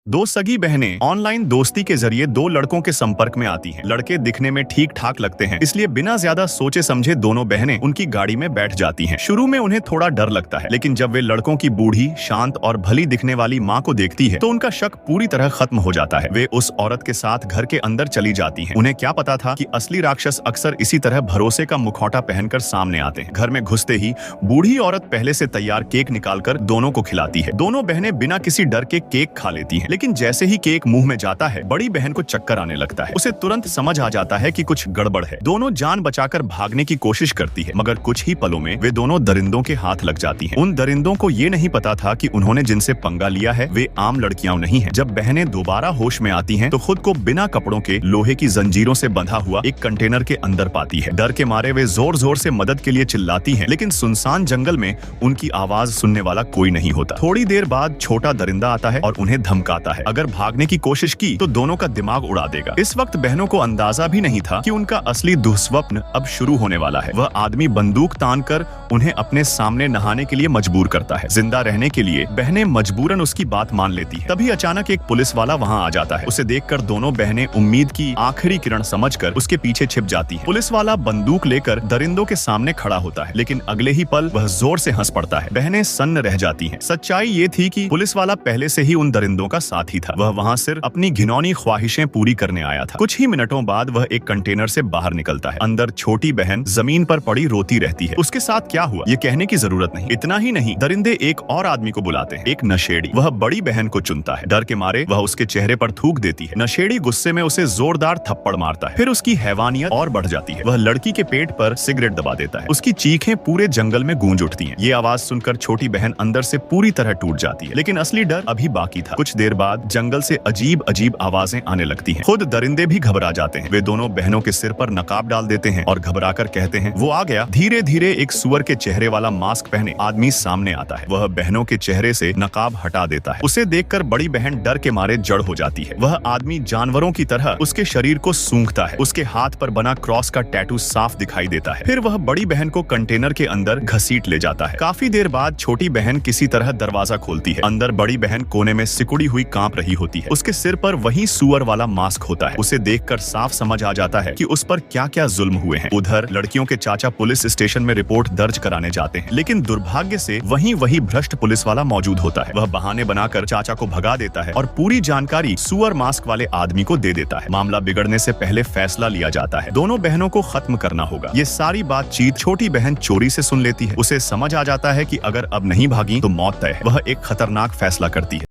दो सगी बहनें ऑनलाइन दोस्ती के जरिए दो लड़कों के संपर्क में आती हैं। लड़के दिखने में ठीक ठाक लगते हैं, इसलिए बिना ज्यादा सोचे समझे दोनों बहनें उनकी गाड़ी में बैठ जाती हैं। शुरू में उन्हें थोड़ा डर लगता है, लेकिन जब वे लड़कों की बूढ़ी, शांत और भली दिखने वाली माँ को देखती है तो उनका शक पूरी तरह खत्म हो जाता है। वे उस औरत के साथ घर के अंदर चली जाती हैं। उन्हें क्या पता था कि असली राक्षस अक्सर इसी तरह भरोसे का मुखौटा पहनकर सामने आते हैं। घर में घुसते ही बूढ़ी औरत पहले से तैयार केक निकालकर दोनों को खिलाती है। दोनों बहनें बिना किसी डर के केक खा लेती हैं, लेकिन जैसे ही केक मुंह में जाता है, बड़ी बहन को चक्कर आने लगता है। उसे तुरंत समझ आ जाता है कि कुछ गड़बड़ है। दोनों जान बचाकर भागने की कोशिश करती है, मगर कुछ ही पलों में वे दोनों दरिंदों के हाथ लग जाती हैं। उन दरिंदों को ये नहीं पता था कि उन्होंने जिनसे पंगा लिया है वे आम लड़कियां नहीं हैं। जब बहनें दोबारा होश में आती हैं, तो खुद को बिना कपड़ों के लोहे की जंजीरों से बंधा हुआ एक कंटेनर के अंदर पाती है। डर के मारे वे जोर जोर से मदद के लिए चिल्लाती हैं, लेकिन सुनसान जंगल में उनकी आवाज सुनने वाला कोई नहीं होता। थोड़ी देर बाद छोटा दरिंदा आता है और उन्हें धमकाता है, अगर भागने की कोशिश की तो दोनों का दिमाग उड़ा देगा। इस वक्त बहनों को अंदाजा भी नहीं था कि उनका असली दुस्वप्न अब शुरू होने वाला है। वह आदमी बंदूक तानकर उन्हें अपने सामने नहाने के लिए मजबूर करता है। जिंदा रहने के लिए बहनें मजबूरन उसकी बात मान लेती हैं। तभी अचानक एक पुलिस वाला वहां आ जाता है। उसे देखकर दोनों बहनें उम्मीद की आखिरी किरण समझकर उसके पीछे छिप जाती हैं। पुलिस वाला बंदूक लेकर दरिंदों के सामने खड़ा होता है, लेकिन अगले ही पल वह जोर से हंस पड़ता है। बहनें सन्न रह जाती हैं। सच्चाई ये थी कि पुलिस वाला पहले से ही उन दरिंदों का साथी था। वह वहां सिर्फ अपनी घिनौनी ख्वाहिशें पूरी करने आया था। कुछ ही मिनटों बाद वह एक कंटेनर से बाहर निकलता है। अंदर छोटी बहन जमीन पर पड़ी रोती रहती है। उसके साथ क्या हुआ ये कहने की जरूरत नहीं। इतना ही नहीं, दरिंदे एक और आदमी को बुलाते हैं, एक नशेड़ी। वह बड़ी बहन को चुनता है। डर के मारे वह उसके चेहरे पर थूक देती है। नशेड़ी गुस्से में उसे जोरदार थप्पड़ मारता है। फिर उसकी हैवानियत और बढ़ जाती है। वह लड़की के पेट पर सिगरेट दबा देता है। उसकी चीखें पूरे जंगल में गूंज उठती हैं। ये आवाज सुनकर छोटी बहन अंदर से पूरी तरह टूट जाती है, लेकिन असली डर अभी बाकी था। कुछ देर बाद जंगल से अजीब अजीब आवाजें आने लगती हैं। खुद दरिंदे भी घबरा जाते हैं। वे दोनों बहनों के सिर पर नकाब डाल देते हैं और घबराकर कहते हैं, वो आ गया। धीरे धीरे एक सुअर के चेहरे वाला मास्क पहने आदमी सामने आता है। वह बहनों के चेहरे से नकाब हटा देता है। उसे देखकर बड़ी बहन डर के मारे जड़ हो जाती है। वह आदमी जानवरों की तरह उसके शरीर को सूंघता है। उसके हाथ पर बना क्रॉस का टैटू साफ दिखाई देता है। फिर वह बड़ी बहन को कंटेनर के अंदर घसीट ले जाता है। काफी देर बाद छोटी बहन किसी तरह दरवाजा खोलती है। अंदर बड़ी बहन कोने में सिकुड़ी हुई कांप रही होती है। उसके सिर पर वही सुअर वाला मास्क होता है। उसे देखकर साफ समझ आ जाता है कि उस पर क्या क्या जुल्म हुए हैं। उधर लड़कियों के चाचा पुलिस स्टेशन में रिपोर्ट दर्ज कराने जाते हैं, लेकिन दुर्भाग्य से वही भ्रष्ट पुलिस वाला मौजूद होता है। वह बहाने बनाकर चाचा को भगा देता है और पूरी जानकारी सुअर मास्क वाले आदमी को दे देता है। मामला बिगड़ने से पहले फैसला लिया जाता है, दोनों बहनों को खत्म करना होगा। ये सारी बातचीत छोटी बहन चोरी से सुन लेती है। उसे समझ आ जाता है कि अगर अब नहीं भागी तो मौत तय है। वह एक खतरनाक फैसला करती है।